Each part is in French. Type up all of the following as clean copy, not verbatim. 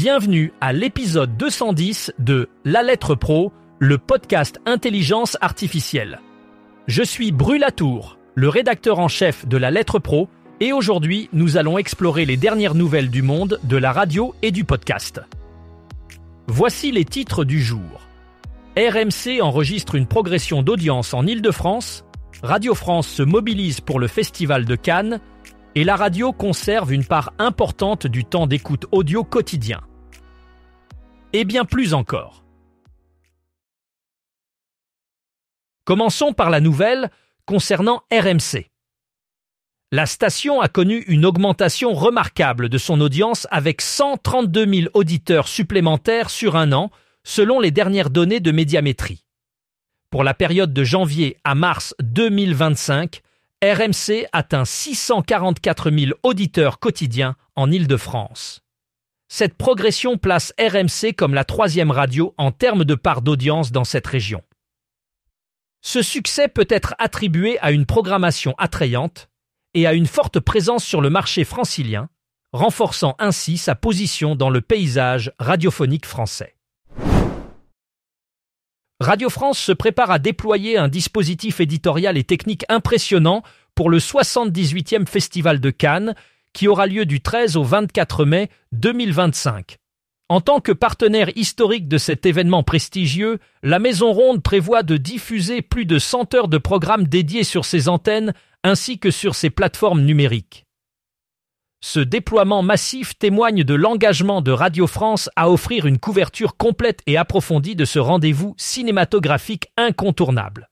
Bienvenue à l'épisode 210 de La Lettre Pro, le podcast Intelligence Artificielle. Je suis Bru Latour, le rédacteur en chef de La Lettre Pro, et aujourd'hui, nous allons explorer les dernières nouvelles du monde de la radio et du podcast. Voici les titres du jour. RMC enregistre une progression d'audience en Île-de-France, Radio France se mobilise pour le Festival de Cannes, et la radio conserve une part importante du temps d'écoute audio quotidien. Et bien plus encore. Commençons par la nouvelle concernant RMC. La station a connu une augmentation remarquable de son audience avec 132 000 auditeurs supplémentaires sur un an, selon les dernières données de Médiamétrie. Pour la période de janvier à mars 2025, RMC atteint 644 000 auditeurs quotidiens en Île-de-France. Cette progression place RMC comme la troisième radio en termes de part d'audience dans cette région. Ce succès peut être attribué à une programmation attrayante et à une forte présence sur le marché francilien, renforçant ainsi sa position dans le paysage radiophonique français. Radio France se prépare à déployer un dispositif éditorial et technique impressionnant pour le 78e Festival de Cannes, qui aura lieu du 13 au 24 mai 2025. En tant que partenaire historique de cet événement prestigieux, la Maison Ronde prévoit de diffuser plus de 100 heures de programmes dédiés sur ses antennes ainsi que sur ses plateformes numériques. Ce déploiement massif témoigne de l'engagement de Radio France à offrir une couverture complète et approfondie de ce rendez-vous cinématographique incontournable.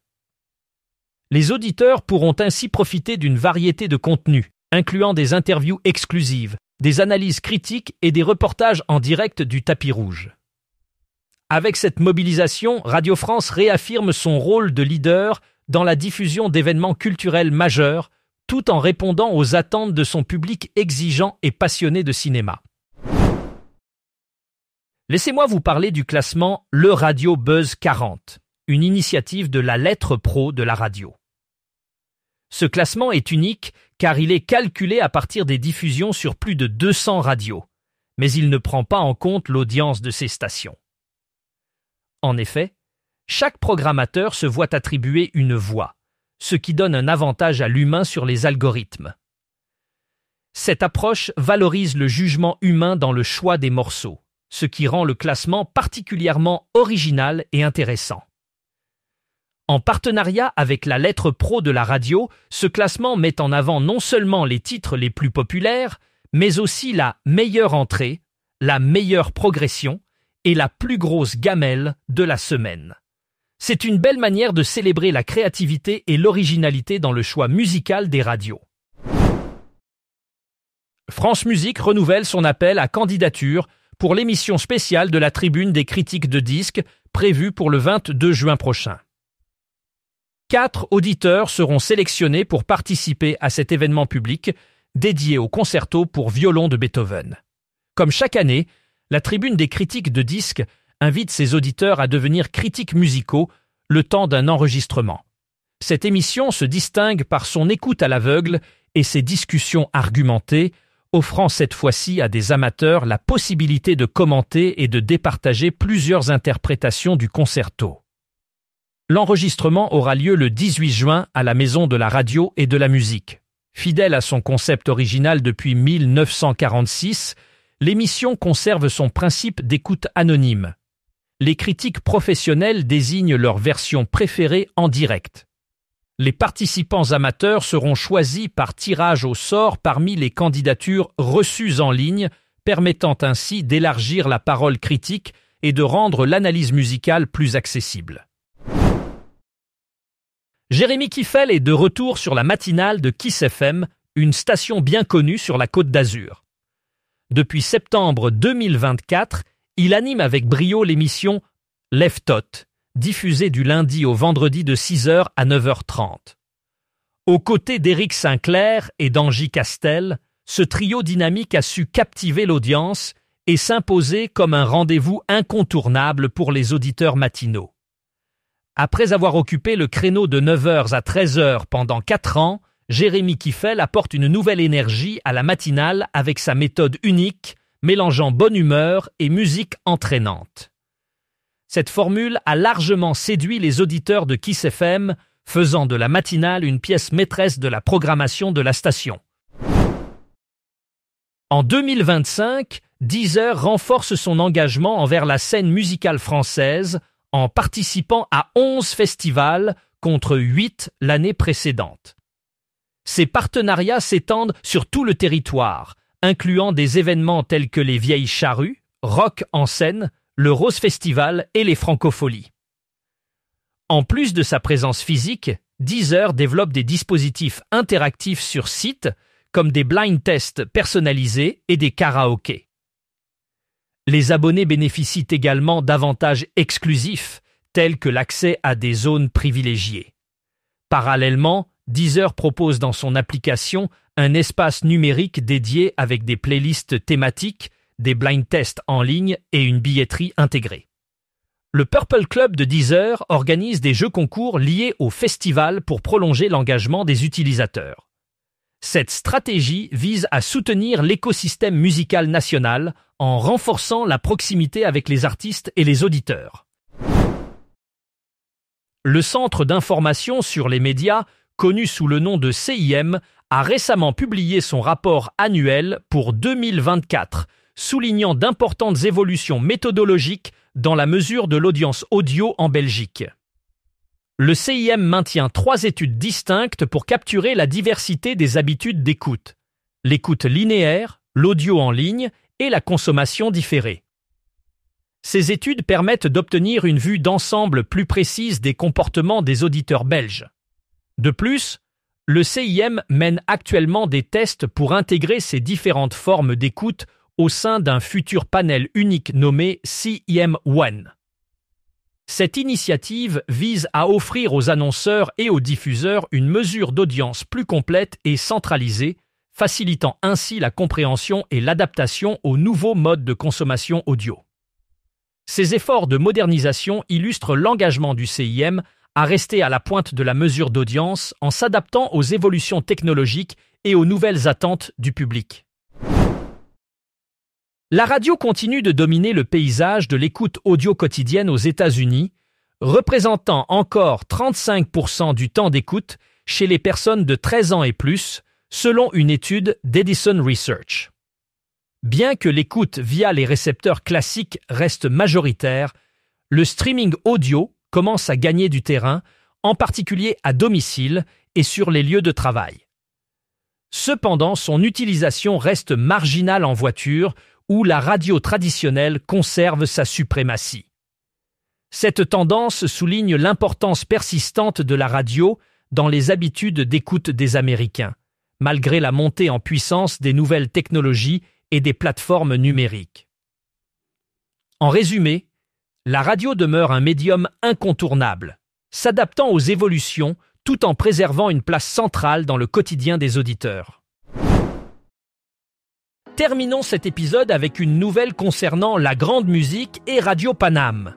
Les auditeurs pourront ainsi profiter d'une variété de contenus, incluant des interviews exclusives, des analyses critiques et des reportages en direct du tapis rouge. Avec cette mobilisation, Radio France réaffirme son rôle de leader dans la diffusion d'événements culturels majeurs, tout en répondant aux attentes de son public exigeant et passionné de cinéma. Laissez-moi vous parler du classement Le Radio Buzz 40, une initiative de la Lettre Pro de la radio. Ce classement est unique car il est calculé à partir des diffusions sur plus de 200 radios, mais il ne prend pas en compte l'audience de ces stations. En effet, chaque programmateur se voit attribuer une voix, ce qui donne un avantage à l'humain sur les algorithmes. Cette approche valorise le jugement humain dans le choix des morceaux, ce qui rend le classement particulièrement original et intéressant. En partenariat avec la Lettre Pro de la radio, ce classement met en avant non seulement les titres les plus populaires, mais aussi la meilleure entrée, la meilleure progression et la plus grosse gamelle de la semaine. C'est une belle manière de célébrer la créativité et l'originalité dans le choix musical des radios. France Musique renouvelle son appel à candidature pour l'émission spéciale de la Tribune des critiques de disques prévue pour le 22 juin prochain. 4 auditeurs seront sélectionnés pour participer à cet événement public dédié au concerto pour violon de Beethoven. Comme chaque année, la Tribune des critiques de disques invite ses auditeurs à devenir critiques musicaux le temps d'un enregistrement. Cette émission se distingue par son écoute à l'aveugle et ses discussions argumentées, offrant cette fois-ci à des amateurs la possibilité de commenter et de départager plusieurs interprétations du concerto. L'enregistrement aura lieu le 18 juin à la Maison de la radio et de la musique. Fidèle à son concept original depuis 1946, l'émission conserve son principe d'écoute anonyme. Les critiques professionnels désignent leur version préférée en direct. Les participants amateurs seront choisis par tirage au sort parmi les candidatures reçues en ligne, permettant ainsi d'élargir la parole critique et de rendre l'analyse musicale plus accessible. Jérémy Kiffel est de retour sur la matinale de Kiss FM, une station bien connue sur la Côte d'Azur. Depuis septembre 2024, il anime avec brio l'émission Lève-Tot, diffusée du lundi au vendredi de 6h à 9h30. Aux côtés d'Éric Sinclair et d'Angie Castel, ce trio dynamique a su captiver l'audience et s'imposer comme un rendez-vous incontournable pour les auditeurs matinaux. Après avoir occupé le créneau de 9h à 13h pendant 4 ans, Jérémy Kiffel apporte une nouvelle énergie à la matinale avec sa méthode unique, mélangeant bonne humeur et musique entraînante. Cette formule a largement séduit les auditeurs de Kiss FM, faisant de la matinale une pièce maîtresse de la programmation de la station. En 2025, Deezer renforce son engagement envers la scène musicale française en participant à 11 festivals contre 8 l'année précédente. Ces partenariats s'étendent sur tout le territoire, incluant des événements tels que les Vieilles Charrues, Rock en scène, le Rose Festival et les Francopholies. En plus de sa présence physique, Deezer développe des dispositifs interactifs sur site, comme des blind tests personnalisés et des karaokés. Les abonnés bénéficient également d'avantages exclusifs, tels que l'accès à des zones privilégiées. Parallèlement, Deezer propose dans son application un espace numérique dédié avec des playlists thématiques, des blind tests en ligne et une billetterie intégrée. Le Purple Club de Deezer organise des jeux concours liés au festival pour prolonger l'engagement des utilisateurs. Cette stratégie vise à soutenir l'écosystème musical national en renforçant la proximité avec les artistes et les auditeurs. Le Centre d'information sur les médias, connu sous le nom de CIM, a récemment publié son rapport annuel pour 2024, soulignant d'importantes évolutions méthodologiques dans la mesure de l'audience audio en Belgique. Le CIM maintient 3 études distinctes pour capturer la diversité des habitudes d'écoute: l'écoute linéaire, l'audio en ligne et la consommation différée. Ces études permettent d'obtenir une vue d'ensemble plus précise des comportements des auditeurs belges. De plus, le CIM mène actuellement des tests pour intégrer ces différentes formes d'écoute au sein d'un futur panel unique nommé CIM One. Cette initiative vise à offrir aux annonceurs et aux diffuseurs une mesure d'audience plus complète et centralisée, facilitant ainsi la compréhension et l'adaptation aux nouveaux modes de consommation audio. Ces efforts de modernisation illustrent l'engagement du CIM à rester à la pointe de la mesure d'audience en s'adaptant aux évolutions technologiques et aux nouvelles attentes du public. La radio continue de dominer le paysage de l'écoute audio quotidienne aux États-Unis, représentant encore 35% du temps d'écoute chez les personnes de 13 ans et plus, selon une étude d'Edison Research. Bien que l'écoute via les récepteurs classiques reste majoritaire, le streaming audio commence à gagner du terrain, en particulier à domicile et sur les lieux de travail. Cependant, son utilisation reste marginale en voiture, où la radio traditionnelle conserve sa suprématie. Cette tendance souligne l'importance persistante de la radio dans les habitudes d'écoute des Américains, malgré la montée en puissance des nouvelles technologies et des plateformes numériques. En résumé, la radio demeure un médium incontournable, s'adaptant aux évolutions tout en préservant une place centrale dans le quotidien des auditeurs. Terminons cet épisode avec une nouvelle concernant la grande musique et Radio Paname.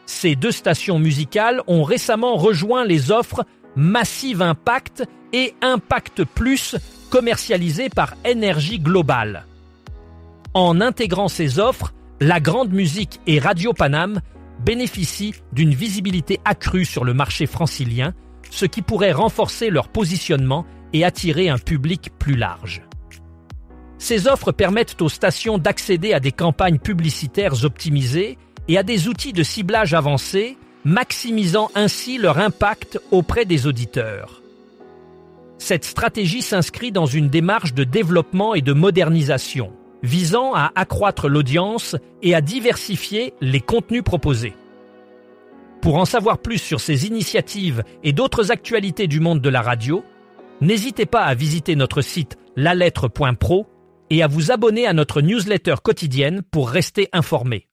Ces 2 stations musicales ont récemment rejoint les offres Massive Impact et Impact Plus commercialisées par Énergie Globale. En intégrant ces offres, la grande musique et Radio Paname bénéficient d'une visibilité accrue sur le marché francilien, ce qui pourrait renforcer leur positionnement et attirer un public plus large. Ces offres permettent aux stations d'accéder à des campagnes publicitaires optimisées et à des outils de ciblage avancés, maximisant ainsi leur impact auprès des auditeurs. Cette stratégie s'inscrit dans une démarche de développement et de modernisation, visant à accroître l'audience et à diversifier les contenus proposés. Pour en savoir plus sur ces initiatives et d'autres actualités du monde de la radio, n'hésitez pas à visiter notre site lalettre.pro et à vous abonner à notre newsletter quotidienne pour rester informé.